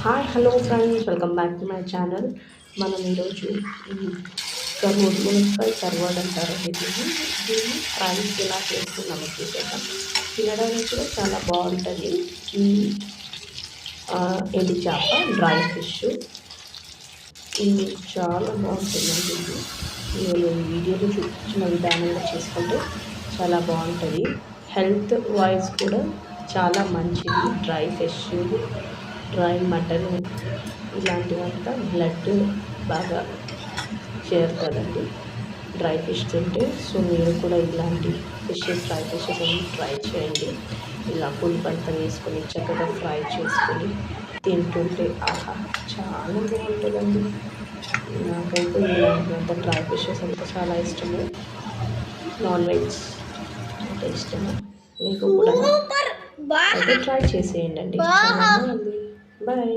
Hi hello friends, welcome back to my channel. మనం ఈరోజు కర్మూడు మునక్కాయ కర్వాడ్ అంటారండి. దీన్ని ఫ్రైస్ ఎలా చేస్తున్నామో చూసేద్దాం. తినడానికి కూడా చాలా బాగుంటుంది. ఈ ఎండి చేప డ్రై ఫిష్ ఇది చాలా బాగుంటుందండి. నేను ఈ వీడియోలో చూపించిన విధానంగా చేసుకుంటే చాలా బాగుంటుంది. హెల్త్ వైజ్ కూడా చాలా మంచిది. డ్రై ఫిష్, డ్రై మటన్ ఇలాంటివంతా బ్లడ్ బాగా చేరుతుందండి డ్రై ఫిష్ తింటే. సో మీరు కూడా ఇలాంటి ఫిషెస్, డ్రై ఫిషెస్ అన్ని ట్రై చేయండి. ఇలా పులుపంతా వేసుకొని చక్కగా ఫ్రై చేసుకొని తింటుంటే ఆహా చాలా బాగుంటుందండి. నాకైతే ఇలాంటివంతా డ్రై ఫిషెస్ అంటే చాలా ఇష్టము. నాన్ వెజ్ అంటే ఇష్టము. మీకు కూడా అయితే ట్రై చేసేయండి. చాలా బాగుంది. బాయ్.